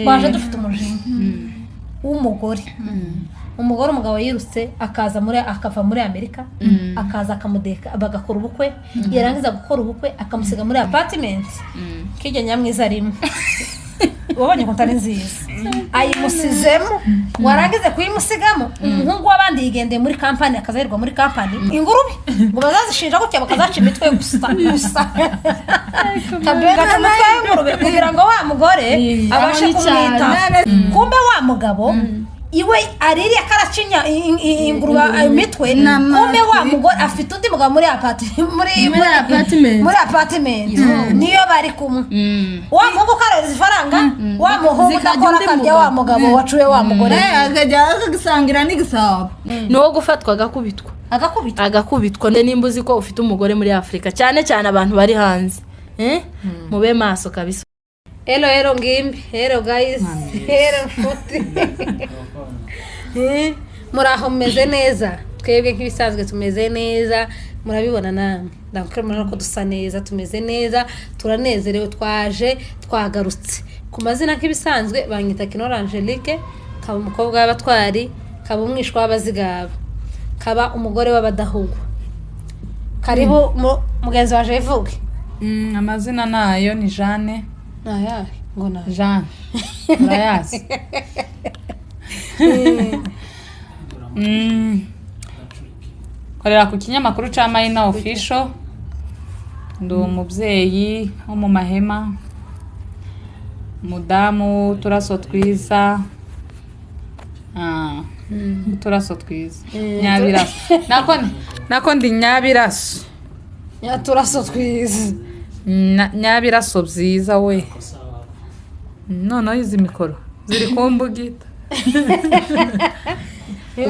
twaje dufite umujinya w'umugore umugabo yirutse akava muri Amerika akaza akamudeka bagakora ubukwe yarangiza gukora ubukwe akamusiga muri apartment kijya nyamwiza rimwe wabonye ko tari nziza ayimusizemo warangize kuyimusigamo umuhungu w'abandi yigendeye muri company akazahirwa muri company ingurube ngo bazazishinja gutya bakazaca imitwe gusa kabega n'umutwe w'ingurube kugira ngo wa mugore abashe kumwita kumbe wa mugabo iwe ariri akaracinya ingurube imitwe kumbe wa mugore afite undi mugabo muri apartment niyo bari kumwe wa mugo kareza ifaranga wa muhungu ndakora karya wa mugabo wacuye wa mugore akajya akagisangira n'igisabo no gufatwa agakubitwa nimba uzi ko ufite umugore muri Afrika cyane cyane abantu bari hanze mube maso kabisa. Hello ngimbi, hello guys, hello futi. Muraho meze neza, twebwe nk'ibisanzwe tumeze neza, murabibona namwe. Ndakora ko dusa neza, tumeze neza, turanezerewe twagarutse. Ku mazina nk'ibisanzwe banyita Kinora Angelique, kaba umukobwa w'abatwari, kaba umwishwa w'abazigaba, kaba umugore w'abadahugwa. Karibu mugenzi waje ivuge. Amazina nayo ni Jane. Aya, ngona Jean. Urayazi. Korera ku kinyamakuru ca Maina Official. Ndo umubyeyi wo mu mahema. Mudamu turaso twiza. Turaso twiza. Nyabiraso. Nako ndi nyabiraso. Ya turaso twiza. Nyabiraso byiza we none izi mikoro ziri kumbugita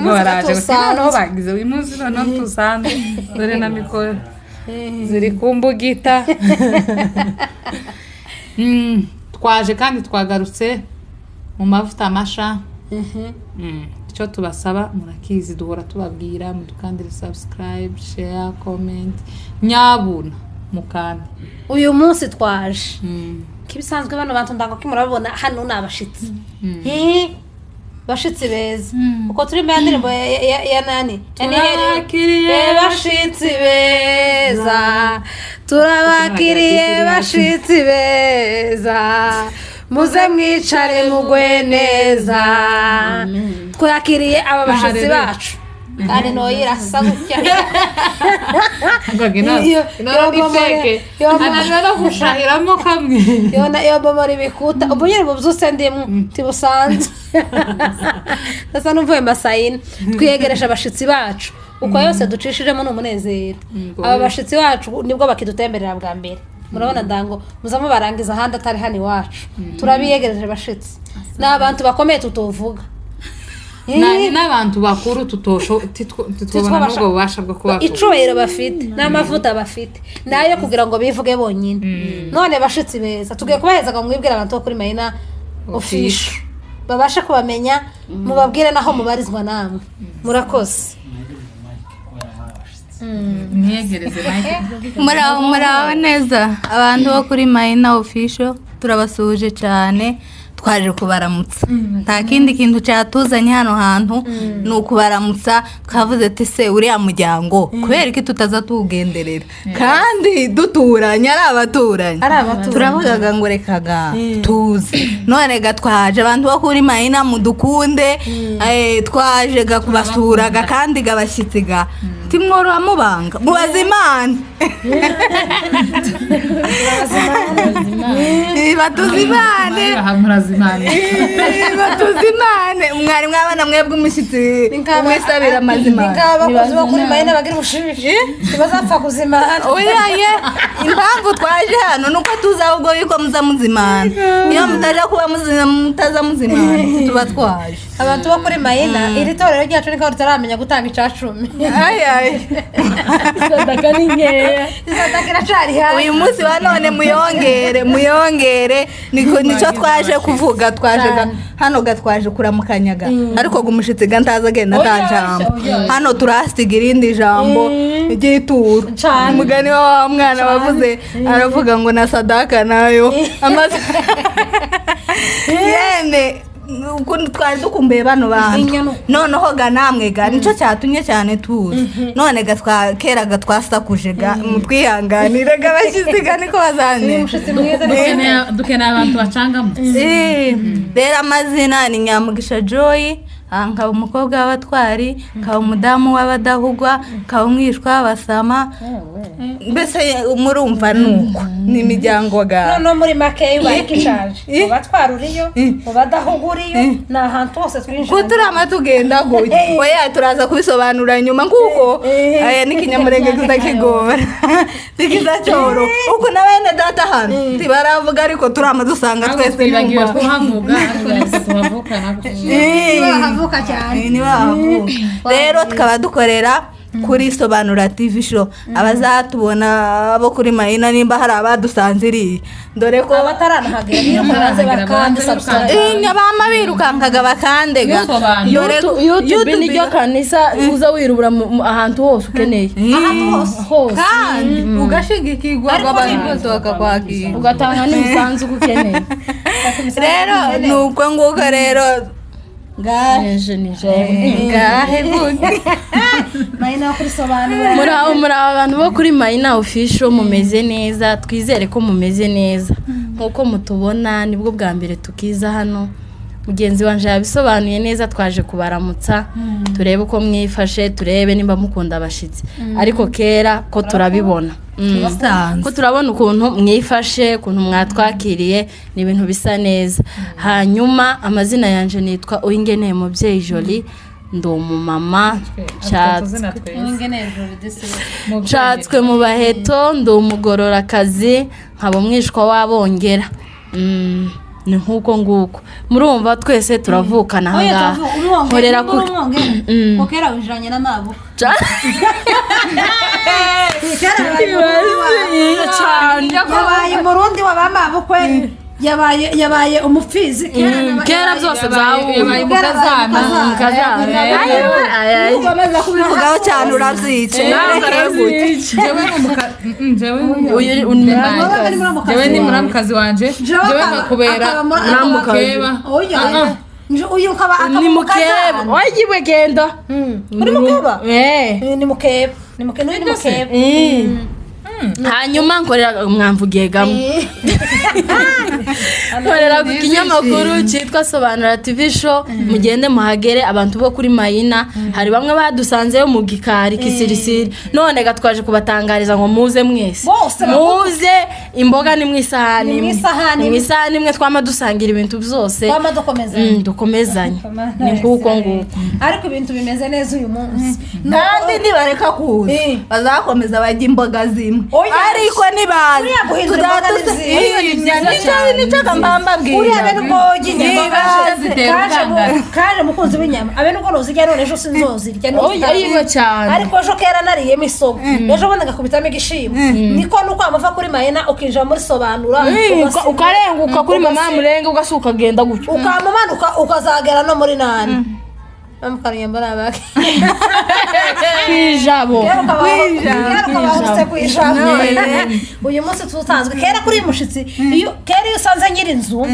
baraje no bagize wimuzi no tusanze dore na mikoro ziri kumbugita twaje kandi twagarutse mu mavuta amasha icyo tubasaba murakizi duhora tubabwira mudukandire subscribe share comment nyabuna mukandi uyu munsi twaje kibisanzwe bano bantu ndango kimurabona hano nabashitsi bashitsi beza uko turi mbere ndirimbo ya nani turabakiriye bashitsi beza turabakiriye bashitsi beza muze mwicare mugwe neza twakiriye aba bashitsi bacu kandi no irasa gutya ngagina ifeke anajana kushahiramo kamwe yo bomori bikuta ubonyere bubyuse ndimu tibusanze sasa numvuye masayine twiyegereje abashitsi bacu uko yose ducishijemo n'umunezero aba bashitsi bacu nibwo bakidutemberera bwa mbere murabona ndango muzamo barangiza handi atari hani wacu turabiyegereje bashitsi n'abantu bakomeye tutovuga n'abantu bakuru tutubona n'ubwo bubasha bwo kubavuga icubahiro bafite n'amavuta bafite nayo kugira ngo bivuge bonyine none bashitsi beza tugiye kubaheza ngo mwibwire abantu bo kuri Maina Official babasha kubamenya mubabwire naho mubarizwa namwe murakoze mwegereze Mike muraho neza abantu bo kuri Maina Official turabasuhuje cyane twaje kubaramutsa nta kindi kintu cyatuzanye hano hantu ni ukubaramutsa twavuze ati se uriya muryango kubera iki tutaza tugenderera kandi duturanye ari abaturanyi turavugaga ngo rekaga tuzi none ga twaje abantu bo kuri Maina mudukunde twaje ga kubasuraga kandi gabashyitsi ga timworo amubanga mubazimana batuzimane batuzimane mwari mwabana mwebwe umushyitsi mwisabira amazima abakozi bo kuri Maina bagira ubushishi ntibazapfa kuzimana oyaye impamvu twaje hano nuko tuzi ahubwo yuko muzamuzimana iyo mutaje kuba mutazamuzimana tuba twaje abantu bo kuri Maina iri torero ryacu niko ritaramenya gutanga icacumi sadaka ni nkeya sadaka iracari hafi uyu munsi wa none muyongere nicyo twaje kuvuga twaje hano gatwaje kuramukanyaga ariko gumushitsi gantaza genda tanjambo hano turasiga irindi jambo igituru umugani wa mwana wavuze aravuga ngo na sadaka nayo yeme ukuntu twari dukumbuye bano bantu noneho ga namwe ga nico cyatumye cyane tuzi none ga twakeraga twasakuje ga mutwihanganire ga bashiziga niko bazane dukeneye abantu bacangamutse rero amazina ni Nyamugisha Joy nkaba umukobwa w'abatwari nkaba umudamu w'abadahugwa nkaba umwishwa w'abasama mbese murumva nuko ni imiryango ga no muri make barikishaje ubatwara uriyo ubadahugwa uriyo ni ahantu hose twinjira ko turama tugenda gutya oya turaza kubisobanura nyuma nguko aya n'ikinyamurenge tutakigora tikiza cyoro uko nabene data hano tibaravuga ariko turama dusanga twese twibagiwe kuhavuga tuhavuka havuka cyane ni bahavuka rero tukaba dukorera kuri Sobanura TV show abazatubona abo kuri Mayina nimba hari abadusanziriye dore ko abataranahagira niyo mubanze bakande subscribe nyabama birukankaga bakandega YouTube ni ryo kanisa uza wirubura ahantu hose ukeneye hose kandi ugashigikirwa abantu bose bakakwakira ugatanga n'imisanzu ukeneye rero nuko nguko rero ngahe Mayina kuri Sobanura muri abantu bo kuri Mayina official mumeze neza twizere ko mumeze neza nkuko mutubona nibwo bwa mbere tukiza hano mugenzi wanje yabisobanuye neza twaje kubaramutsa turebe uko mwifashe turebe nimba mukunda abashitsi ariko kera ko turabibona ko turabona ukuntu mwifashe ukuntu mwatwakiriye ni ibintu bisa neza hanyuma amazina yanje nitwa Uwingeneye Mubyeyi Jolie ndi umumama nshatswe mu baheto ndi umugororakazi nkaba umwishwa w'abongera ni nkuko nguko murumva twese turavukana ahangaha nkorera ku kera wijanye n'amabuka yabaye umurundi w'abamabukwe yabaye umupfizi kera byose byabaye mukazana ukomeza kubivugaho cyane uravyice jewe ni muramukazi wanje jewe nkakubera mukeba uyu ukaba ni mukeba wagiwe genda uri mukeba ni mukeba ni mukeba hanyuma nkorera mwamvugiye gamwe nkorera ku kinyamakuru cyitwa Sobanura TV show mugende muhagere abantu bo kuri Mayina hari bamwe badusanzeyo mu gikari kisirisiri none gatwaje kubatangariza ngo muze mwese muze imboga ni mwisahani mwe twama dusangira ibintu byose twama dukomezanye ni nkuko nguko ariko ibintu bimeze neza uyu munsi kandi nibareka kuza bazakomeza bajya imboga zimwe ariko nibazi kaje mukunzi w'inyama abe nuko nuzijya none ejo sinzozirya ariko ejo kera nariyemo isogo ejo bundi ngakubitamo igishimbo niko nuko amava kuri Mayina ukinjira muri Sobanura ukarenguka kuri mama murenge ugasuka agenda gutyo ukamumanuka ukazagera no muri nani amukariye mbara kwijabo uyu munsi tutanzwe kera kuri mushitsi iyo usanze nyiri inzu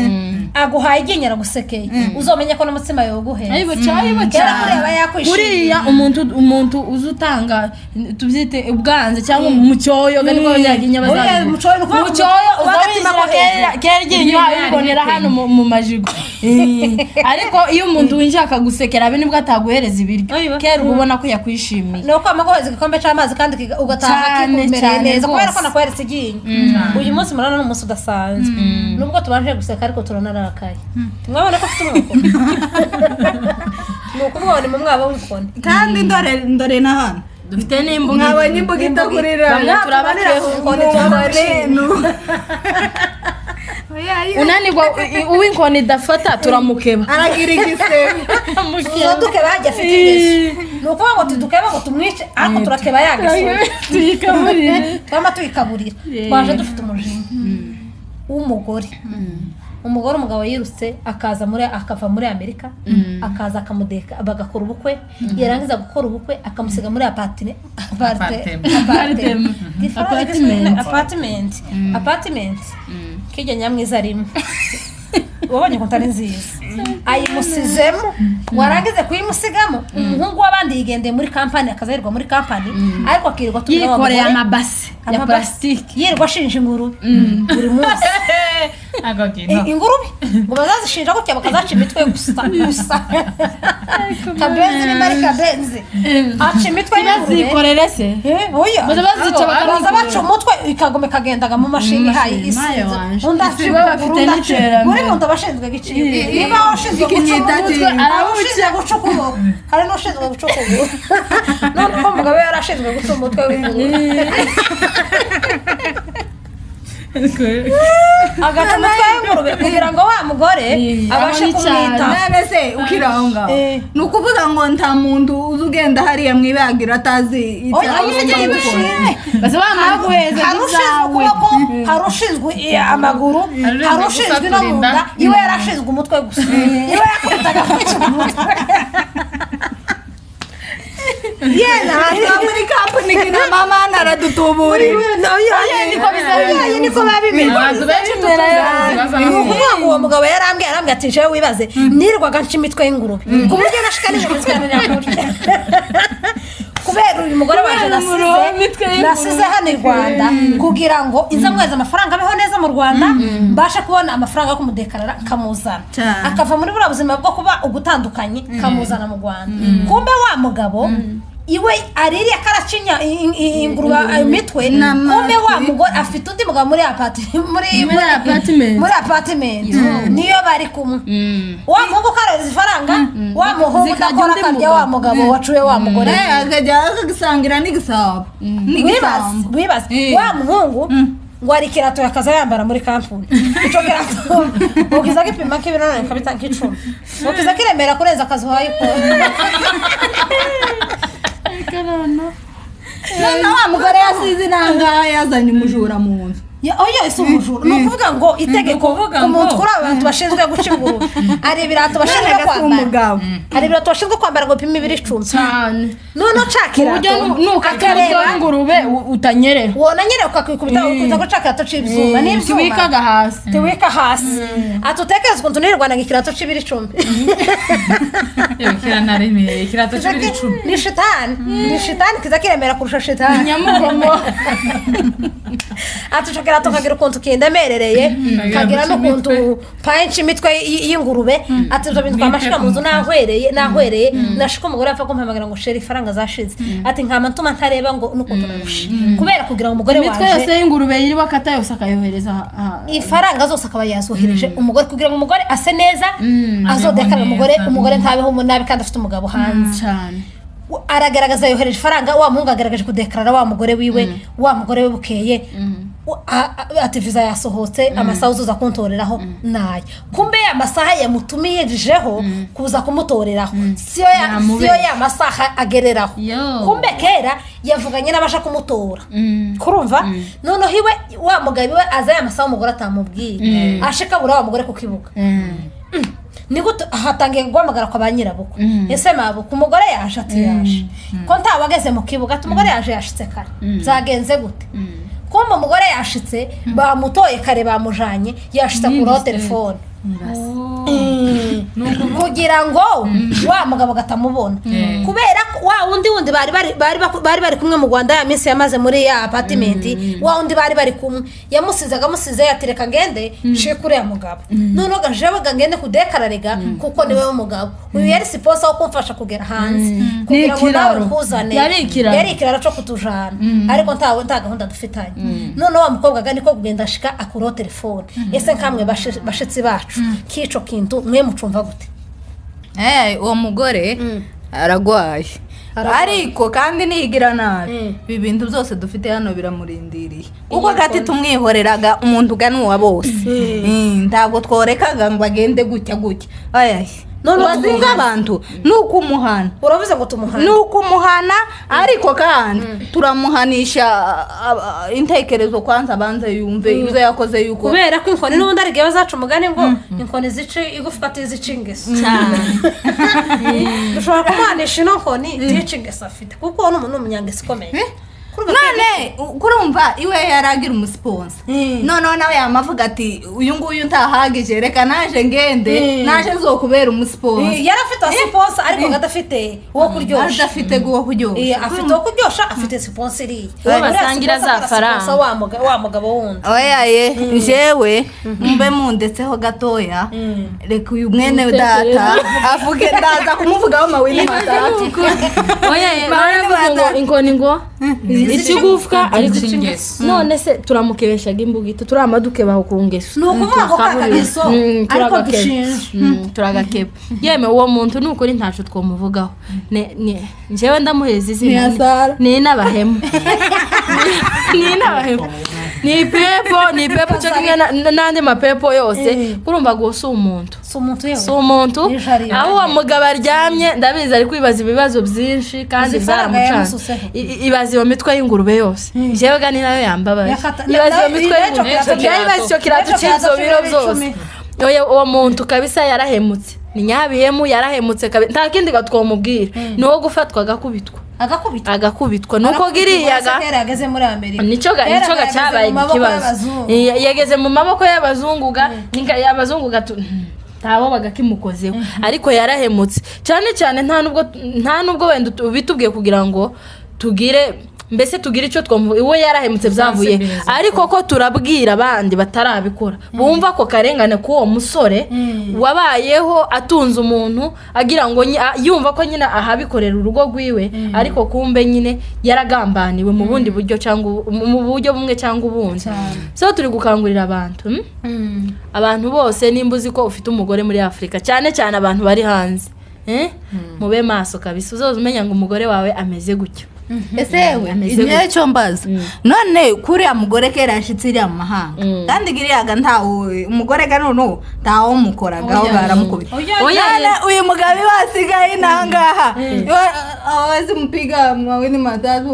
aguhaye iginyera gusekeye uzomenya ko n'umutsima yoguhe ayibo kuriya umuntu uzutanga tubyite ubwanze cyangwa mu cyoyo ganiko yaginya bazaje mu cyoyo kera iginywa yibonera hano mu majigo ariko iyo umuntu winjye akagusekera abe nibwo ataguhereza ibiryo kera ubona ko yakwishimiye nuko amagoheza igikombe cy'amazi kandi ugataha kikumereye neza kubera ko nakweretse iginywa uyu munsi murana n'umunsi udasanzwe nubwo tubanje guseka ariko turanarakaye mwabona ko afite umwuko nuko mwabona mu mwaba w'ikoni kandi ndore na hano dufite n'imbuga mwabonye imbuga itakurira bamwe turabakeho unanirwa uw'inkoni idafata turamukeba aragira igisembe dukeba hajya afite ingeso ni ukuvuga ngo tudukeba ngo tumwice ariko turakeba yagesoye twama tuyikaburira twaje dufite umujinya w'umugore umugabo yirutse akava muri Amerika akaza akamudeka bagakora ubukwe yarangiza gukora ubukwe akamusiga muri apartment kijya nyamwiza rimwe wabonye ko atari nziza ayimusizemo warangize kuyimusigamo umuhungu w'abandi yigendeye muri kampani akazarirwa muri kampani ariko akirirwa yikoreye amabase ya plastique yirirwa ashinja ingurube buri munsi ingurube ngo bazazishinja gutya bakazaca imitwe gusa kabenzi ni mari kabenzi aca imitwe bazikorere se oya baza baca umutwe ikagome kagendaga mu mashini hayi isize undi asiba bafite n'iterambere muri muntu abashinzwe giciro niba washinzwe guca ukuboko hari n'ushinzwe guca ukuboko noneho umugabo yarashinzwe guca umutwe w'ingurube agaca umutwe w'ingurube kugira ngo wa mugore abashe kumwita none se ukiraho ngaho ni ukuvuga ngo nta muntu uzi ugenda hariya mwibagiro atazi hari ushinzwe ukuboko hari ushinzwe amaguru hari ushinzwe no mu nda iwe yarashinzwe umutwe gusa iwe yakubitaga umutwe yena hano muri kampani kina mama naradutuburiwe niko babimenya ukuvuga ngo uwo mugabo yarambwiye ati jewe wibaze nirwaga nca imitwe y'ingurube ku buryo nashika n'inyama zikanira kurya kubera uyu mugore waje nasize hano i Rwanda kugira ngo iza mweza amafaranga abeho neza mu Rwanda mbashe kubona amafaranga yo kumudekarara kamuzana akava muri buriya buzima bwo kuba ugutandukanye kamuzana mu Rwanda kumbe wa mugabo iwe aririye karacinya ingurube imitwe kumbe wa mugore afite undi mugabo muri apartment niyo bari kumwe wa muhungu kareza ifaranga wa muhungu udakora akarya wa mugabo wacuye wa mugore akajya akagisangira n'igisabo wibaze wa muhungu ngo ari kirato yakaza yambara muri kampuni ico kirato ukiza gipima k'ibiro kabita nk'icumi ukiza kiremera kurenza akazi wayo ko none wa mugore yasize inanga yazanye umujura mu nzu oya isi umujura ni ukuvuga ngo itegeko umuntu kuri abantu bashinzwe guca ingurube ari ibirato bashinzwe kwambara hari ibirato bashinzwe kwambara ngo pime 210 cyane none cakirato nukakareba ingurube utanyerera wonanyerera ukakubita ko cakirato c'ibyuma n'ibyuma tiwika hasi atutekereza ukuntu nirwana ngikirato c'210 kiranaremeye kirato c'210 ni shitani kiza kiremera kurusha shitani nyamugomo kirato kagira ukuntu kindemerereye kagira n'ukuntu panchi imitwe y'ingurube ati ibyo bintu twamashika mu nzu nahwereye nashika umugore apfa kumpamagara ngo sheri ifaranga zashize ati nkama ntuma ntareba ngo n'ukuntu narushe kubera kugira ngo umugore waje imitwe yose y'ingurube yiri bakata yose akayohereza ifaranga zose akaba yazohereje umugore kugira ngo umugore ase neza azodekana umugore ntabeho nabi kandi afite umugabo hanze cyane aragaragaza yohereje ifaranga wa muhungu agaragaje kudekarara wa mugore wiwe wa mugore we bukeye ati visa yasohotse amasaha uzuza kuntoreraho nayo kumbe amasaha yamutumijeho kuza kumutoreraho siyo ya masaha agereraho kumbe kera yavuganye n'abasha kumutora kurumva noneho iwe wa mugabo we aza ya masaha umugore atamubwiye ashika bura wa mugore ku kibuga niguto hatangiye guhamagara kwa banyirabuko ese mabuko umugore yaje ati yaje ko ntabageze mu kibuga ati umugore yaje yashitse kare zagenze gute kumbe umugore yashitse bamutoye kare bamujanye yashitse kuri telefone kugira ngo wa mugabo gatamubona kubera wa wundi bari kumwe mu Rwanda ya minsi yamaze muri ya apartment wa wundi bari kumwe yamusize yatireka ngende shikure ya mugabo none gajewe gangende kudekararega kuko niwe w'umugabo uyu yari siposa wo kumfasha kugera hanze kugira ngo nawe kuzane yari ikiraro cyo kutujana ariko nta gahunda dufitanye none wa mukobwa gani ko kugenda shika akuro telefone ese nkamwe bashitsi bacu kico kintu mwe mucumva gute uwo mugore aragwaye ariko kandi nigira nabi ibintu byose dufite hano biramurindiriye kuko gati tumwihoreraga umuntu ganuwa bose ntabwo tworekaga ngo agende gutya none wazinga abantu nuko umuhana uravuze ngo tumuhana nuko umuhana ariko kandi turamuhanisha intekerezo kwanza banze yumve ibyo yakoze yuko kubera ko inkoni n'ubundi ari gebe zacu umugani ngo inkoni zice igufata tizica ingeso dushobora kumuhanisha ino nkoni tizica ingeso afite kuko uwo n'umuntu w'umunyangesi ikomeye none kurumva iwe yaragira umusiponsa noneho nawe yamavuga ati uyu nguyu ntahagije reka naje ngende naje nzokubera umusiponsa yarafite siponsa ariko adafite uwo kuryoshya adafite uwo kuryoshya afite uwo kuryoshya afite siponsa iriya basangira za faranga wa mugabo wundi oyaye jewe mbe mundetseho gatoya reka uyu mwene data avuge ndaza kumuvugaho mawini matatu oyaye inkoni ngo ikigufwa ariko icy'ingeso none se turamukebeshaga imbugito turamadukebaho ku ngeso nukuvuga ko kakagiso ariko dushinje turagakeba yeme uwo muntu nukuri ntacu twomuvugaho njyewe ndamuheza izina ni n'abahemu ni pepo cyo kimwe n'andi mapepo yose urumva ngo si umuntu aho uwo mugabo aryamye ndabizi ari kwibaza ibibazo byinshi kandi byaramucanze ibaza iyo mitwe y'ingurube yose jewe gani nayo yambabaye ibaza iyo mitwe y'ingurube ibaza icyo kirato cy'ibyo biro byose uwo muntu kabisa yarahemutse ni nyabihemu yarahemutse kabisa nta kindi gatwomubwira ni uwo gufatwa agakubitwa nuko giriyaga yageze muri Amerika nico cyabaye ikibazo yageze mu maboko y'abazunguga y'abazunguga tabo bagakimukozeho ariko yarahemutse cyane nta nubwo wenda bitubwiye kugira ngo tugire mbese tugira icyo iwe yarahemutse byavuye ariko ko turabwira abandi batarabikora bumva ko karengane k'uwo musore wabayeho atunze umuntu agira ngo yumva ko nyine ahabikorera urugo rwiwe ariko kumbe nyine yaragambaniwe mu bundi buryo cyangwa mu buryo bumwe cyangwa ubundi so turi gukangurira abantu bose nimba uzi ko ufite umugore muri Afurika cyane abantu bari hanze mube maso kabisa uzoza umenya ngo umugore wawe ameze gutyo esewe igihe cyo mbaza none kuriya mugore kera yashitse iriya mu mahanga kandi giriyaga ntawe umugore ga none ntawo mukoragaho baramukubita uyu mugabo wasigaye nangaha awazi mupiga mawini matatu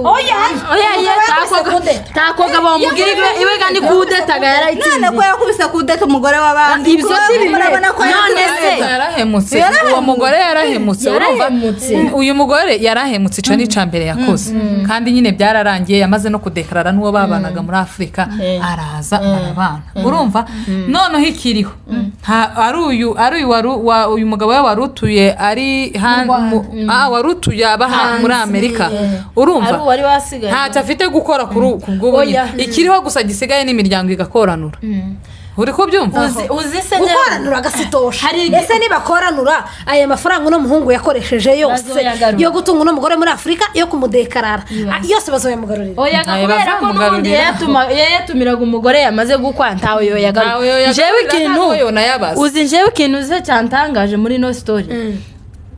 takoga bamubwira iwe kandi kudetaga yarayitsinze none ko yakubise kudeta umugore w'abandi ibyo murabona ko yarahemutse uwo mugore yarahemutse uyu mugore yarahemutse ico ni cambere yakoze kandi nyine byararangiye yamaze no kudekarara n'uwo babanaga muri Afurika araza barabana urumva noneho ikiriho uyu mugabo we warutuye ari warutuye abaha muri Amerika urumva ntacyo afite gukora ku bw'ubu ikiriho gusa gisigaye n'imiryango igakoranura uri ko byumva uzi se gukoranura agasitosha ese nibakoranura aya mafaranga uno muhungu yakoresheje yose yo gutunga uno mugore muri Afurika yo kumudekarara yose bazoyamugarurira kubera ko n'ubundi yatumiraga umugore yamaze gukwa ntawe yoyagarura njyewe ikintu uze cyantangaje muri no story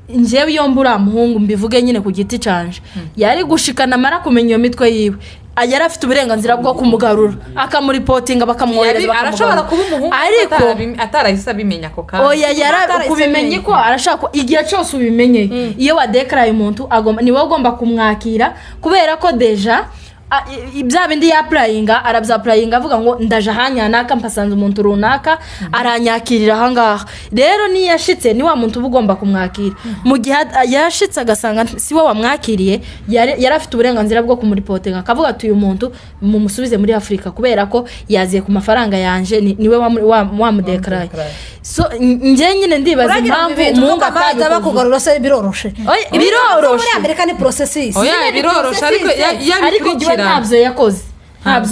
njyewe iyo mbura muhungu mbivuge nyine ku giti canje yari gushikana amara kumenya iyo mitwe yiwe yari afite uburenganzira bwo kumugarura akamuripotinga bakamwohereza arashobora kuba umuhungu ariko atarahise abimenya ko kandi oya kubimenye ko arashaka igihe cyose ubimenye iyo wadekaraye umuntu niwe ugomba kumwakira kubera ko deja ibya bindi yapurayinga arabyapurayinga avuga ngo ndaje ahanyanaka mpasanze umuntu runaka aranyakirira ahangaha rero niyo yashitse ni wa muntu uba ugomba kumwakira mu gihe yashitse agasanga si we wamwakiriye yari afite uburenganzira bwo kumuripotinga akavuga ati uyu muntu mumusubize muri Afurika kubera ko yaziye ku mafaranga yanje niwe wamudekaraye so njye nyine ndibaza impamvu umuhungu ataza bakugarura se biroroshe muri Amerika ni processes biroroshe ariko ntabyo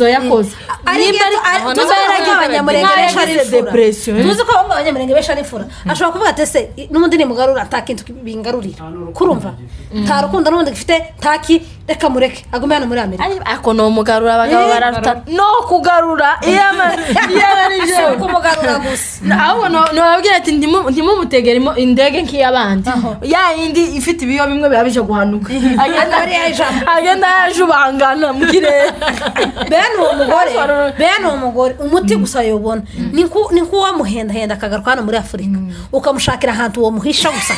yakoze abanyamurenge benshi ari depression tuzi ko abanyamurenge benshi ari fura ashobora kuvuga ati se n'ubundi ni mugarura atakintu bingarurira kurumva nta rukundo n'ubundi gifite taki reka mureke agume hano muri Amerika ariko no mugarura abagabo bararuta no kugarura iyo kumugarura gusa ahubwo nababwira ati ntimumutegere indege nk'iy'abandi ya yindi ifite ibiyo bimwe biba bije guhanuka agenda yajubangana mu kirere bene uwo mugore umuti gusa yobona ni nko wamuhendahenda akagaruka hano muri Afurika ukamushakira ahantu uwo muhisha gusa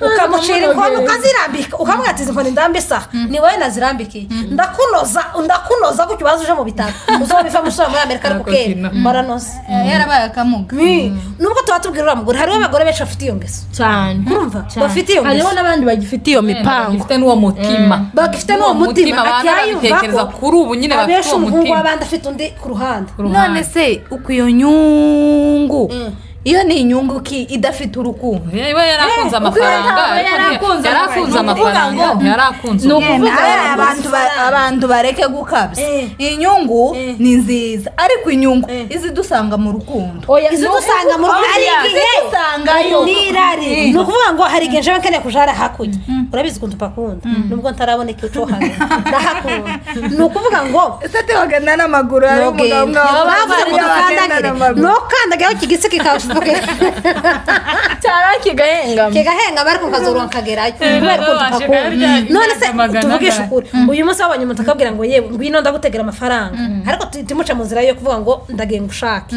ukamucira inkono ukazirambika ukamwatiza inkoni ndambisa ni wowe nazirambikiye ndakunoza gutyo baza uje mu bitaro uzobiva musura muri Amerika ariko kera baranoze yarabaye akamuga nubwo tubatubwira uriya mugore hariho abagore benshi bafite iyo ngeso cyane urumva bafite iyo ngeso hariho n'abandi bagifite iyo mipango bagifite n'uwo mutima bagifite n'uwo mutima akayumva kuri ubu nyine bafite uwo mutima abandi afite undi ku ruhande none se uko iyo nyungu iyo ni inyungu ki idafite urukundo yewe yarakunze amafaranga yarakunze amafaranga yarakunze ni ukuvuga abantu bareke gukabya inyungu ni nziza ariko inyungu izi dusanga mu rukundo izi dusanga mu rukundo hari igihe nirari ni ukuvuga ngo hari igihe njewe nkeneye kujara hakurya urabizi ukuntu pakunda nubwo ntaraboneka icyo hano ndahakunda ni ukuvuga ngo ese wagenda n'amaguru ari umugabo bavuze ngo dukandagire ntukandagire aho kigisi kikawushaka cyara kigahenga bari kukazuru nkagerayo kubera ko dupakunda none se tuvugishe ukuri uyu munsi wabonye umuntu akabwira ngo yewe ngwino ndagutegera amafaranga ariko timuca mu nzira yo kuvuga ngo ndagenga ushake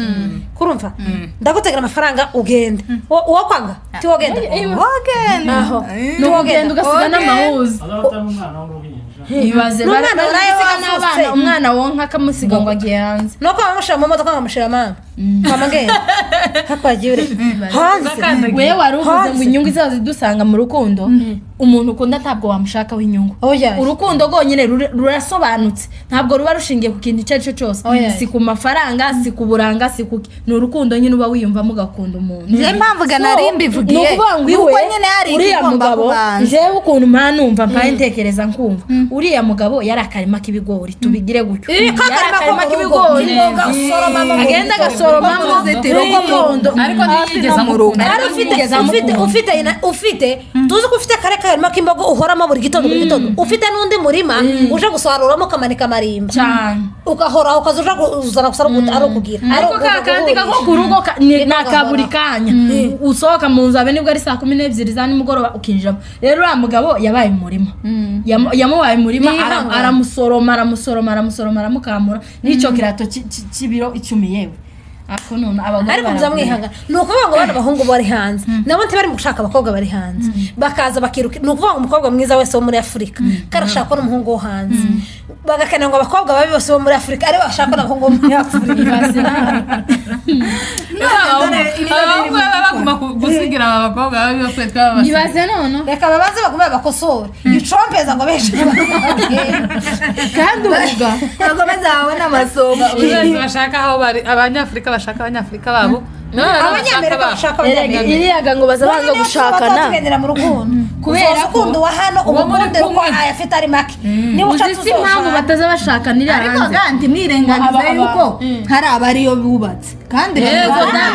kurumva ndagutegera amafaranga ugende uwo kwanga ti wogenda aho n'ugenda ugasiga n'amahuza ibaze barabana umwana wonka akamusiga ngo agiye hanze nuko bamushira mu modoka bamushira mama kamagenda hakwagiye hanze wewe wari uvuze ngo inyungu zazo zidusanga mu rukundo umuntu ukunda ntabwo wamushaka w'inyungu urukundo rwonyine rurasobanutse ntabwo ruba rushingiye ku kintu icyo ari cyo cyose si ku mafaranga si ku buranga si ku ni urukundo nyine uba wiyumvamo ugakunda umuntu niyo mpamvu gana mbivugiye yuko nyine hari uriya mugabo jewe ukuntu mpanumva mpaye ntekereza nkumva uriya mugabo yari akarima k'ibigori tubigire gutyo yari akarima k'ibigori agenda agasoroma mu ruzitiro rw'umuhondo ariko ntiyigeza mu rugo ufite tuzi ko ufite kare karima k'imbogo uhoramo buri gitondo ufite n'undi murima uje gusaruramo ukamanika amarimba cyane ugahora ukazuja kuzana gusara ari ukugira ariko kandi kako ku rugo nakaburi kanya usohoka mu nzu abe nibwo ari 12:00 za nimugoroba ukinjiramo rero uriya mugabo yabaye mu murima yamubaye mu murima aramusoroma aramukamura n'icyo kirato cy'ibiro 10 yewe ako none abagore ariko muzamwihanga nukuvuga ngo bana bahungu bari hanze nabo ntibari mu gushaka abakobwa bari hanze bakaza bakiruka nukuvuga ngo umukobwa mwiza wese wo muri Afurika karashaka n'umuhungu wo hanze bagakenera ngo abakobwa babi bose bo muri Afurika ari bashaka n'abahungu bo muri Afurika abahungu baguma gusigira abakobwa babi bose twabase ibaze none reka babaze bagume bakosora icompeza ngo beshe kandi uvuga bagomeza babona amasomo bashaka aho bari abanyafurika bashaka abanyafurika babo abanyamerika bashaka iriyaga ngo baza banga gushakana tugendera mu rukundo kubera urukundo wa hano umukunde uko ayafite ari make niba uzi impamvu bataza bashakana iriya hanze ariko kandi mwirengagiza yuko hari abariyo bubatse kandi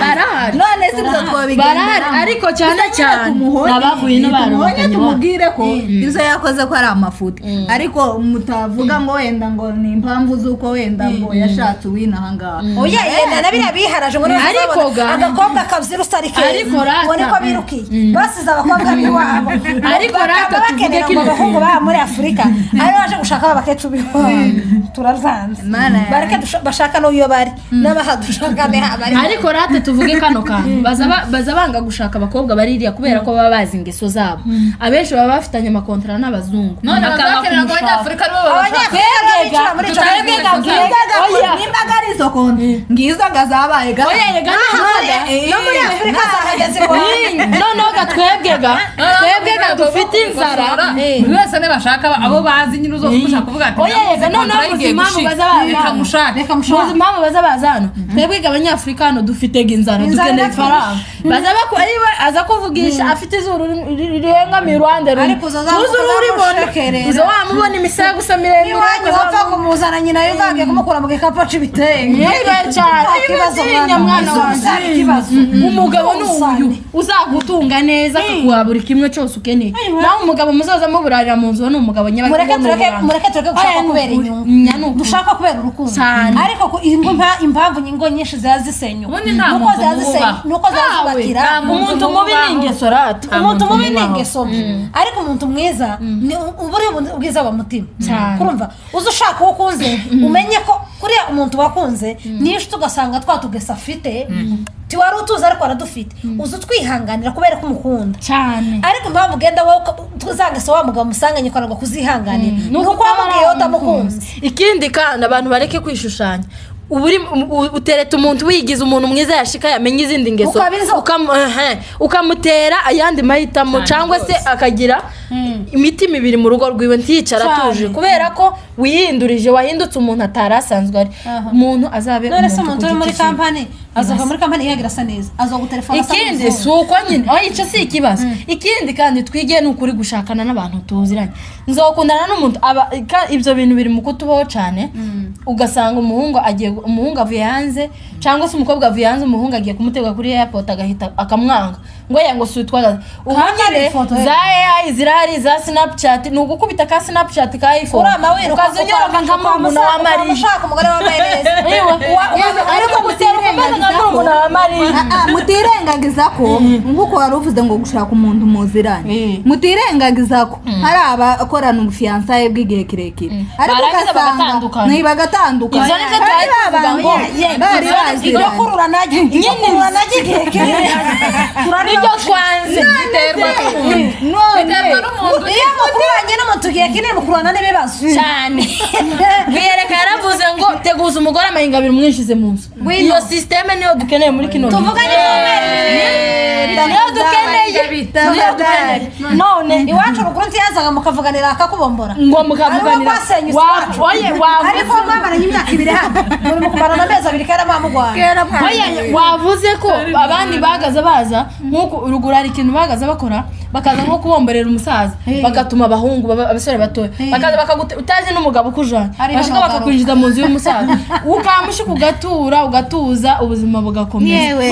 barahari none si byo twabigenda ariko cyane nabavuye no barubakanye tumubwire ko ibyo yakoze ko ari amafuti ariko mutavuga ngo wenda ngo ni impamvu z'uko wenda ngo yashatse uwinahangaha oya yenda nabira biharaje ngo ariko agakobwa kabyira ustarike ngo niko birukiye basize abakobwa biwabo ariko rata tuvuge ko abahungu ba muri Afurika ari baje gushaka abakecu biwabo turazanze bareke bashaka no iyo bari n'abahadushakane ariko rata tuvuge kano kantu baza banga gushaka abakobwa baririya kubera ko baba bazi ingeso zabo abenshi baba bafitanye amakontra n'abazungu none bakabakenera ngo abanyafurika aribo nimbaga ari izo konti ngizo gazabaye no muri Afurika zahageze noneho twebwega dufite inzara buri wese ne bashaka abo bazi nyine uzokushaka kuvuga ati oya noneho impamvu baza bazana twebwega abanyafurika hano dufite inzara dukeneye ifaranga baza bakuriwe aza kuvugisha afite izuru rirenga mi Rwanda uzuru uribone uzo wamubona imisaya gusa miremire wapfa kumuzana nyina yugagiye kumukura mu gikapo c'ibitenge cyane ikibazo mwana wanjye umugabo n'uyu azagutunga neza akaguha buri kimwe cyose ukeneye nawe umugabo muzaza muburarira mu nzu ni umugabo mureke tureke gushaka kubera inyungu dushaka kubera urukundo ariko impamvu ingo nyinshi ziba zisenyuka nuko zazubakira umuntu mubi ni ingeso rata umuntu mubi ni ingeso ariko umuntu mwiza ni ubwiza wa mutima kurumva uzi ushaka uwo ukunze umenye ko kuriya umuntu wakunze niyo tugasanga twatugesa afite tiwari utuzi ariko aradufite uzi twihanganira kubera ko umukunda cyane ariko impamvu ugenda wowe tuzangese wa mugabo musanganye ukarangwa kuzihanganira nuko wamubwiye utamukunze ikindi kandi abantu bareke kwishushanya utereta umuntu wigize umuntu mwiza yashika yamenye izindi ngeso ukamutera ayandi mahitamo cyangwa se akagira imitima ibiri mu rugo rwiwe ntiyicara atuje kubera ko wihindurije wahindutse umuntu atarasanzwe ari umuntu azabe none se umuntu uri muri kampani azava muri kampani yagira asa neza azogutelefona asa neza ikindi si uko nyine icyo si ikibazo ikindi kandi twigiye ni ukuri gushakana n'abantu tuziranye nzokundana n'umuntu ibyo bintu biri mu kutubaho cyane ugasanga umuhungu avuye hanze cyangwa se umukobwa avuye hanze umuhungu agiye kumutega kuri airport agahita akamwanga ngo yango sutwaga ubu nyine za AI zirahari za Snapchat ni ugukubita ka Snapchat ka iPhone ukazonyoroka nk'umuntu wa Marie ushaka umugore wa Marie ariko gutera ukumbaza nk'umuntu wa Marie mutirengagiza ko nkuko wari uvuze ngo gushaka umuntu muziranye mutirengagiza ko hari abakorana ubufiansaye bw'igihe kirekire ariko ugasanga bagatandukana izo nizo twavuga ngo bari baziranye kurura naje igihe kirekire nibyo twanze biterwa n'umuntu iyo mukuranye n'umuntu ugiye kinini mukurana n'ibibazo cyane biyereka yaravuze ngo teguza umugore amahinga abiri umwishize mu nzu iyo systeme niyo dukeneye muri kino tuvuganye niyo dukeneye none iwacu ruguru ntiyazaga mukavuganira akakubombora ngo mukavuganira ariko mwamaranye imyaka ibiri hano muri mukumarana amezi abiri kera mwamugwaye wavuze ko abandi bagaza baza nk'uko uruguru hari ikintu bagaza bakora bakaza nko kubomborera umusaza bagatuma abahungu abasore batoya bakaza utazi n'umugabo ukujana bashika bakakwinjiza mu nzu y'umusaza ukamushika ugatuza ubuzima bugakomeza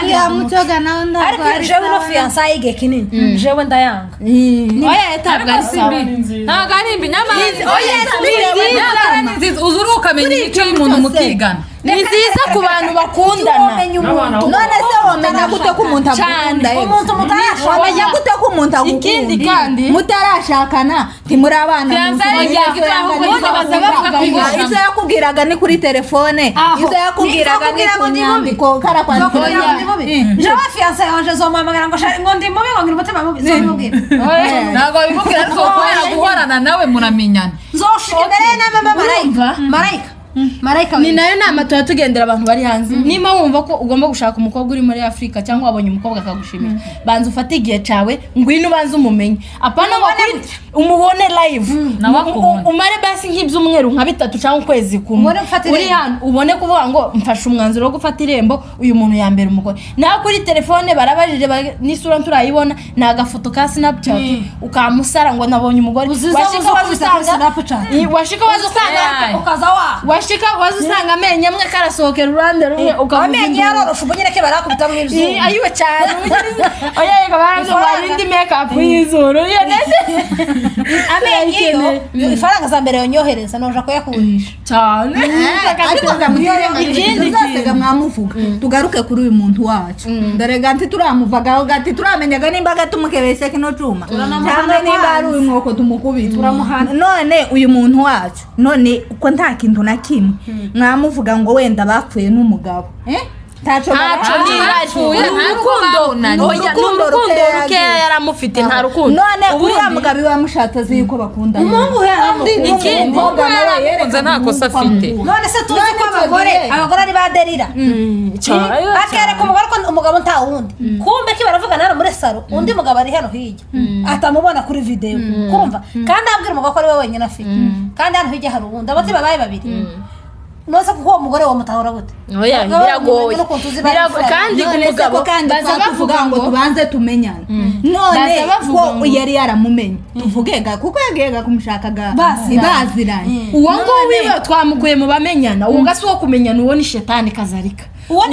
yamutoga nawe ariko jewe no fiançaille igihe kinini jewe ndayanga oya etabwa ntabwo ari imbi nyamara uzuruka ukamenya imico y'umuntu mukigana ni nziza ku bantu bakundana none se wamenya gute ko umuntu agukunda umuntu mutarashaka wamenya gute ko umuntu agukunda ikindi kandi mutarashakana ntimuri abana izo yakubwiraga ni kuri telefone izo yakubwiraga ni ku nyandiko karakwandikira jewe fiançaille wanje zompamagara ngo ndi mubi ngo ngira umutima mubi zomubwira ntabwo bimubwira ariko kubera guhorana nawe muramenyana nzoshika imbere y'inama marayika ni nayo nama tuba tugendera abantu bari hanze niba wumva ko ugomba gushaka umukobwa uri muri Afurika cyangwa wabonye umukobwa akagushimira banza ufate igihe cyawe ngwino ubanze umumenye apana umubone live umare basi nk'ibyumweru nka 3 cyangwa ukwezi kumwe uri hano ubone kuvuga ngo mfashe umwanzuro wo gufata irembo uyu muntu yambere umugore naho kuri telefone barabajije n'isura turayibona na agafoto ka Snapchat ukamusara ngo nabonye umugore washika wazusanga ukaza washika wazusanga amenye amwe karasohokera urande rumwe amenye yarorosha ubonyene ke barakubita mu izuba ayiwe cyane oya yega barazo barindi makeup y'izuru amenye ifaranga za mbere yonyohereza noja ko yakurisha cyane ariko tuzasega mwamuvuga tugaruke kuri uyu muntu wacu dore ganti turamuvagaho gati turamenyaga nimbaga tumukebeshe kino cuma cyangwa nimba ari uyu mwoko tumukubita turamuhana none uyu muntu wacu none uko nta kintu na kimwe mwamuvuga ngo wenda bapfuye n'umugabo tacho urukundo rukeya yaramufite nta rukundo none uriya mugabo wamushatse azi yuko bakundana umuntu ikindi yakunze nta kosa afite none se tuzi ko abagore ari baderira akereka umugore ko umugabo nta wundi kumbe ki baravugana hano muri saro undi mugabo ari hano hirya atamubona kuri video kurumva kandi abwira umugabo ko ari we wenyine afite kandi hano hirya hari uwundi abati babaye babiri nose kuko umugore wa mutahora gute oya biragoye kandi umugabo bazavuga ngo tubanze tumenyana none ko yari yaramumenye tuvugega kuko yagega kumushakaga baziranye uwo ngo wiwe twamukuye mu bamenyana uwo gasi wo kumenyana uwo ni shetani kazarika uwo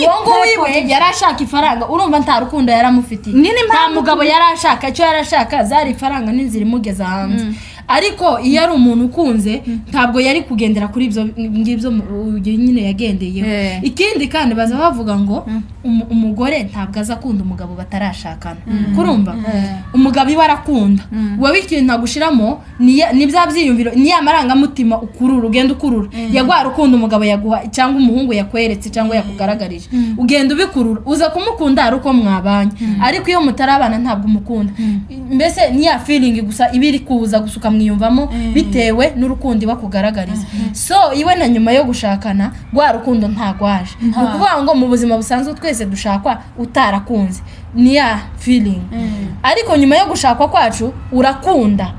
wiwe yarashaka ifaranga urumva nta rukundo yaramufitiye nta mugabo yarashaka icyo yarashaka zari ifaranga n'inzira imugeza hanze ariko iyo ari umuntu ukunze ntabwo yari kugendera kuri ibyo ngibyo nyine yagendeyeho ikindi kandi baza bavuga ngo umugore ntabwo aza akunda umugabo batarashakana kurumva umugabo iwe arakunda wowe ikintu agushiramo ni bya byiyumviro ni ya marangamutima ukurura ugenda ukurura yagwara ukunda umugabo yaguha cyangwa umuhungu yakweretse cyangwa yakugaragarije ugenda ubikurura uza kumukunda ari uko mwabanye ariko iyo mutarabana ntabwo umukunda mbese ni ya feeling gusa ibiri kuza gusuka mwiyumvamo bitewe n'urukundo bakugaragariza so iwe na nyuma yo gushakana rwa rukundo ntagwaje ni ukuvuga ngo mu buzima busanzwe twese dushakwa utarakunze ni ya feeling ariko nyuma yo gushakwa kwacu urakunda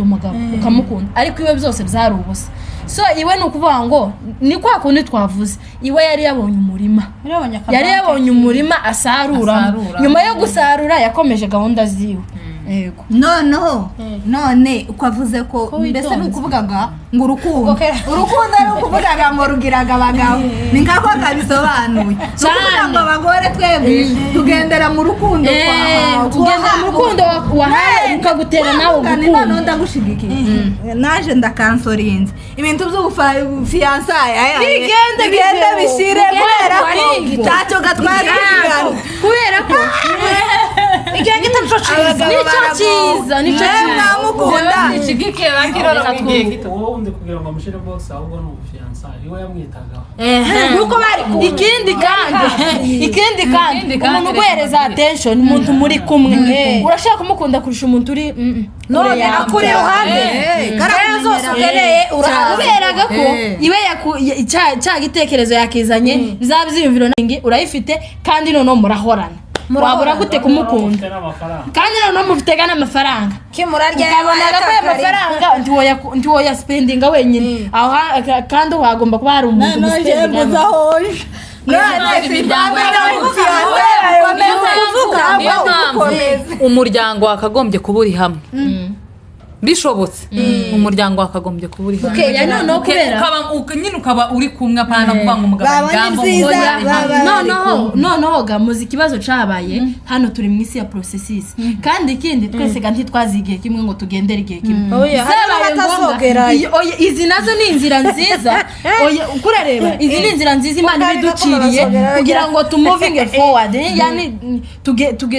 umugabo ukamukunda ariko iwe byose byari ubusa so iwe ni ukuvuga ngo ni kwa kundi twavuze iwe yari yabonye umurima asarura nyuma yo gusarura yakomeje gahunda ziwe yego none ukwavuze ko mbese ni ukuvuga ngo urukundo ari ukuvuga ngo rugiraga abagabo ni nkako kabisobanuye ni ukuvuga ngo abagore twebwe tugendera mu rukundo tugendera mu rukundo wahaye ukagutera nawe urukundo none ndagushigikiye naje ndakansorinze ibintu by'ubufiyansaye bigende bishire kubera ko ntacyo gatwara kubera ko igihe gito cyiza nicyo mwamukunda ikigike bakirora igihe gito wowe undi kugira ngo amushire box ahubwo ni ubufiyansaye iwe yamwitagaho nuko bari ikindi kandi umuntu uguhereza attention umuntu muri kumwe urashaka kumukunda kurusha umuntu uri none akuri iruhande kariya zose ukeneye uraberaga ko iwe cya gitekerezo yakizanye bizaba byiyumviro urayifite kandi noneho murahorana wabura gute kumukunda kandi noneho mufitega n'amafaranga kimurarya ukabonaga ko amafaranga ntiwoya spendinga wenyine aho kandi wagomba kuba hari umuntu muspendinga umuryango wakagombye kuba uri hamwe bishobotse umuryango wakagombye kuba uri hamwe nyine ukaba uri kumwe apana kuvanga umugabo noneho gamuzi ikibazo cabaye hano turi mu isi ya processes kandi ikindi twese kandi twazigiye kimwe ngo tugendere igihe kimwe izi nazo ni inzira nziza ukurareba izi ni inzira nziza Imana ibiduciriye kugira ngo moving forward yani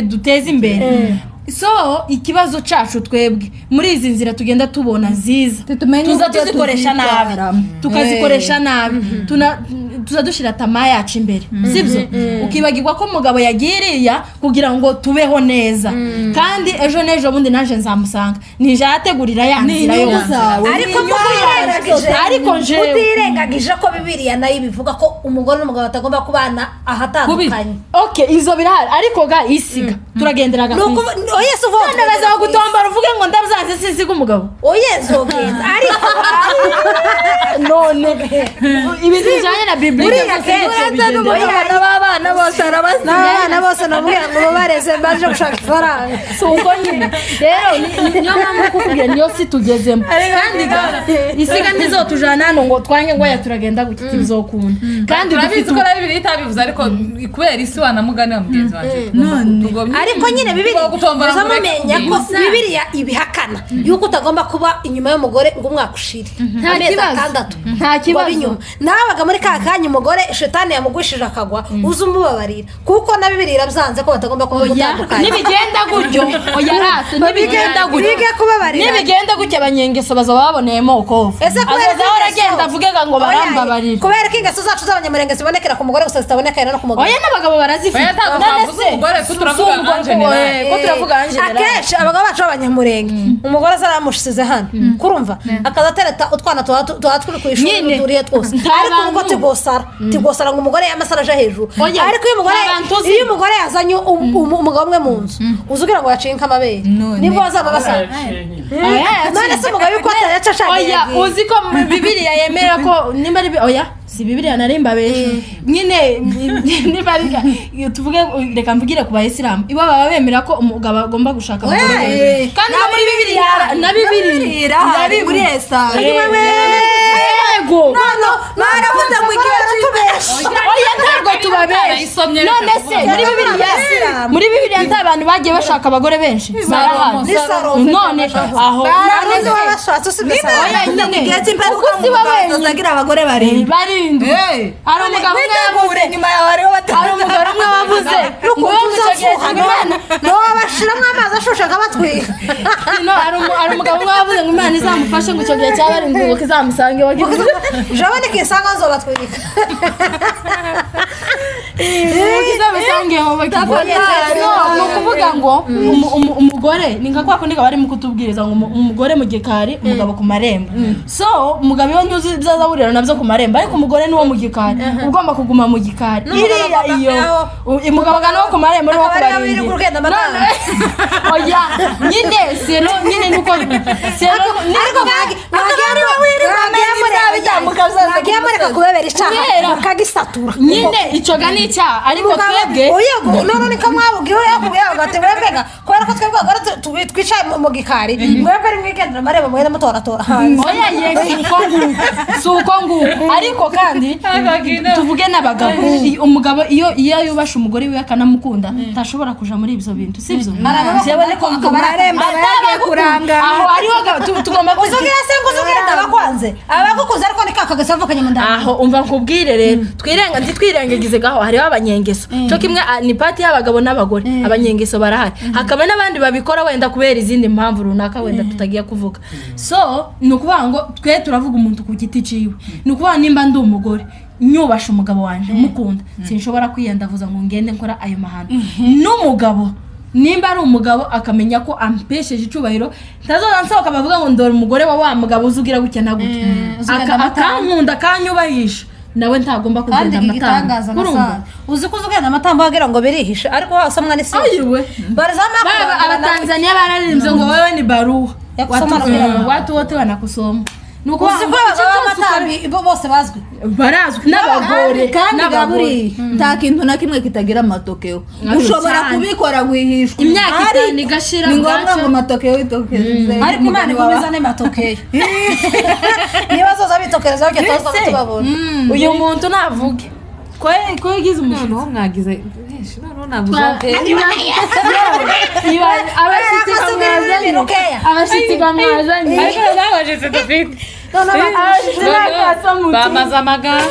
duteze imbere so ikibazo cacu twebwe muri izi nzira tugenda tubona nziza tuzazikoresha nabi tukazikoresha nabi tuzadushira tama yacu imbere sibyo ukibagirwa ko umugabo yagiriya kugira ngo tubeho neza kandi ejo nejo bundi naje nzamusanga nije yategurira ya nzira yose ariko nje utirengagije ko Bibiliya nayo bivuga ko umugore n'umugabo batagomba kubana ahatandukanye okay izo birahari ariko ga isiga turagenderaga Yesu vuga ndabaza gutombara uvuge ngo ndabyanze sinzi umugabo Yesu genda ariko none ibintu bijanye na Bibiliya abana bose arabasina bose navuga ngo bareze baje gushaka ifaranga suko nyine rero niyo mpamvu kukubwira niyo si tugezemo kandi isiga ntizotujana hano ngo twange ngo turagenda gukita bizokunda kandi urabizi ko Bibiliya itabivuze ariko kubera isi wanamugane wa mugenzi wacu ariko nyine Bibiliya mumenya ko Bibiliya ibihakana yuko utagomba kuba inyuma y'umugore ngo umwaka ushire amezi 6 nta kibazo nabaga muri ka kanya umugore shetani yamugwishije akagwa uzumubabarira kuko na Bibiliya irabyanze ko batagomba kuba gutandukanye nibigenda gutyo yarase nibigenda gutyo nibigenda gutyo abanyengeso bazababoneyemo ukovu azahora agenda avugega ngo barambabarira kubera ko ingeso zacu z'abanyamurenge zibonekera ku mugore gusa zitabonekera no ku mugore oya n'abagabo barazifite ko turavuga akenshi abagabo bacu b'abanyamurenge umugore azaramushize hano kurumva akaza atereta utwana tuhaturi ku ishuri duriye twose ariko uko tigosara ngo umugore yamasara aje hejuru ariko iyo umugore yazanye umugabo umwe mu nzu uzugira ngo yaciye nk'amabere nibwo bazaba basara none se umugabo yuko ataraca ashaka uzi ko Bibiliya yemera ko nimba ari oya si Bibiliya narimba besho nyine niba tuvuge reka mvugire ku bayisilamu ibo baba bemera ko umugabo agomba gushaka kandi muri Bibiliya na Bibiliya muri Esa yego baravuze ngo igihe tubeshe oya ntabwo tubabeshe none se muri bibiliya nta abantu bagiye bashaka abagore benshi barahari none aho baruzi wabashatse usibye oya nyine igihe cy'imperuka umugabo azagira abagore barindwi hari umugabo umwe yavuze nyuma yawe hariho batatu hari umugore umwe wavuze ngo Imana wabashiramo amazi ashushe akabatwika hari umugabo umwe wavuze ngo Imana izamufashe ngo icyo gihe cyaba ari ngo kizamusange jabone kisanga zobatwika kizamusange ho ni ukuvuga ngo umugore ni nka kwa kundi bari mu kutubwiriza ngo umugore mu gikari umugabo ku marembo so umugabo iyo nyuzi bizazahurira nabyo ku marembo ariko umugore ni wo mu gikari ugomba kuguma mu gikari iriya iyo umugabo gano wo ku marembo ni wo kubarinda oya nyine sero nyine nuko sero ariko bagiye mureka kubebera icyaha mukagisatura nyine icyo ga ni icyaha ariko twebwe yego none niko mwabubwiwe yakubwiye agati webega kubera ko twebwe abagore twicaye mu gikari mwebwe ari mwigendera amarembo mwene mutoratora oya yego si uko nguko ariko kandi tuvuge n'abagabo umugabo iyo yubasha umugore we akanamukunda ntashobora kuja muri ibyo bintu sibyo jewe ko akabaremba bagiye kuranga aho ariho tugomba kuzugira se nguzugenda abakwanze abagukuze ariko nikakagasavuka nyamunda aho umva nkubwire rero twirengagize gaho hariho abanyengeso cyo kimwe ni pati y'abagabo n'abagore abanyengeso barahari hakaba n'abandi babikora wenda kubera izindi mpamvu runaka wenda tutagiye kuvuga so ni ukuvuga ngo twe turavuga umuntu ku giti ciwe ni ukuvuga nimba ndi umugore nyubasha umugabo wanje mukunda sinshobora kwiyandavuza ngo ngende nkora ayo mahano n'umugabo nimba ari umugabo akamenya ko ampesheje icubahiro ntazoza nsohoka bavuga ngo ndora umugore wa mugabo uzugira gutya na gutya akankunda akanyubahisha nawe ntagomba kugenda amatambo uzi ko uzugenda amatambo wagira ngo birihishe ariko wasamwa n'isi barazama abatanzania bararimbye ngo wewe ni baruwa watu wote wanakusoma nuko uzi ko amatambi bose bazwi barazwi n'abagore n'abagore nta kintu na kimwe kitagira amatokeo ushobora kubikora gwihishwa imyaka 5 igashira ni ngombwa ngo amatokeo itokeze ariko Imana ikomeza n'amatokeo niba zoza bitokereza cyo tuzaba tubabona uyu muntu navuge ko yagize umushinga no mwagize no nabuze abashitsi bamwazanye ariko babajije dufite bamaze amagana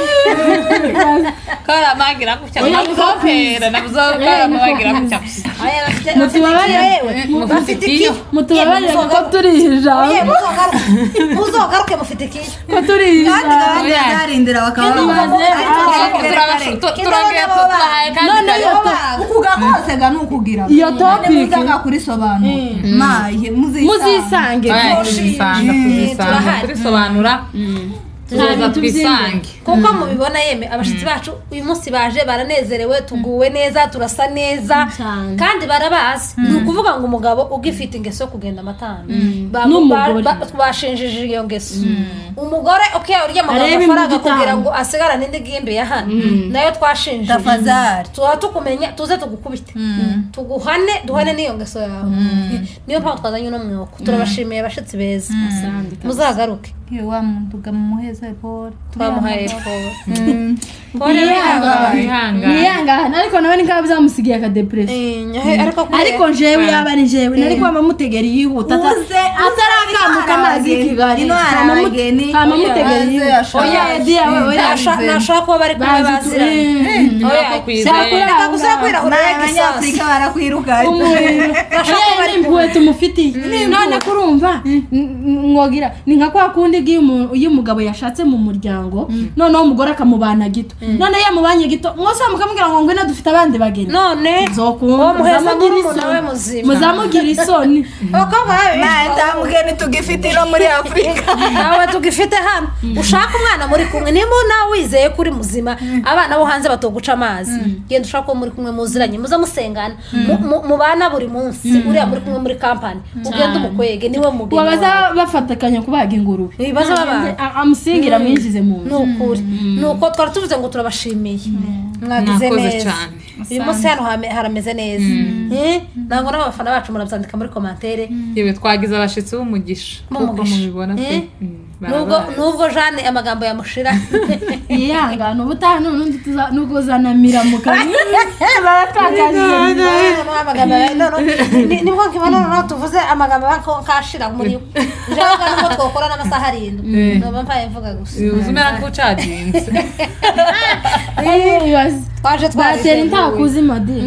karamagira gutya mukopera nabuze karamagira gutya mutubabarire ko turihija muzogaruke mufite iki ko turihija barindira bakaba turagiye tubahaye none ukuga kose ga nukugira iyo topic muzaga kuri sobanura maye muzisange turisobanura tuzoza twisange kuko mubibona yeme abashitsi bacu uyu munsi baje baranezerewe tuguwe neza turasa neza kandi barabazi ni ukuvuga ngo umugabo ugifite ingeso yo kugenda amatani bashinjije iyo ngeso umugore urya amafaranga kugira ngo asigarane indi gimbe ya hano nayo twashinjije tuba tukumenya tuze tugukubite duhane n'iyo ngeso yawe niyo mpamvu twazanye uno mwuko turabashimiye abashitsi beza muzagaruke wa muntu gamuheza Paul twamuhaye Paul niyangana ariko nawe ni nk'aho bizamusigiye akadepression ariko jewe yaba ari jewe nari kwama mutegera yihuta atarakamuka amazi y'Kigali hama mutegera yihuta oya dia we nashaka ko bari kumwe baziranye oya reka kuzakwirahura Abanyafrika barakwirukanye nashaka bari impuhwe tumufitiye none kurumva mwogira ni nka kwa kundi iyo umugabo yashatse mu muryango noneho umugore akamubana gito none yamubanye gito mwose mukamubwira ngo ngwino dufite abandi bageni none muzamugira isoni mugeni tugifite ino muri Afrika nawe tugifite hano ushaka umwana muri kumwe nimba nawe wizeye kuri muzima abana bo hanze batoguca amazi genda ushaka ko muri kumwe muziranye muza musengana mubana buri munsi uriya muri kumwe muri kampani ugenda umukwege niwe mugeni wabaza bafatakanya kubaga ingurube baza baba amusingira mwinjize mu nukuri nuko twari tuvuze ngo turabashimiye mwagize Mwakoze neza cyane. uyu munsi hano harameze neza ntabwo n'abafana bacu murabyandika muri komantere yewe twagize abashitsi b'umugisha kuko mubibona pe nubwo Jeanne amagambo yamushira yihangane ubutaha n'ubundi nukuzanamira mu kanwa baratakaje nibwo nkibona noneho tuvuze amagambo kashira muri jewe nuko twokora n'amasaha 7 noba mpaye mvuga gusa uzumera ko ucaginze twaje twatera intakuzi madi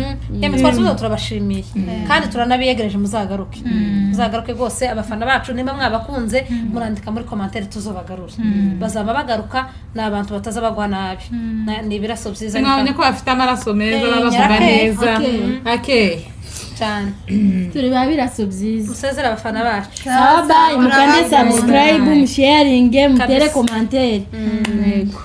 yemwe twasubiza turabashimiye kandi turanabiyegereje muzagaruke rwose abafana bacu nimba mwabakunze murandika muri komantere tuzobagarura bazaba bagaruka n'abantu bataza bagwa nabi ni ibiraso byiza mwabonye ko bafite amaraso meza bavuga neza akeye cyane turi babiraso byiza musezera abafana bacu bye mukande subscribe musharinge mutere komantere yego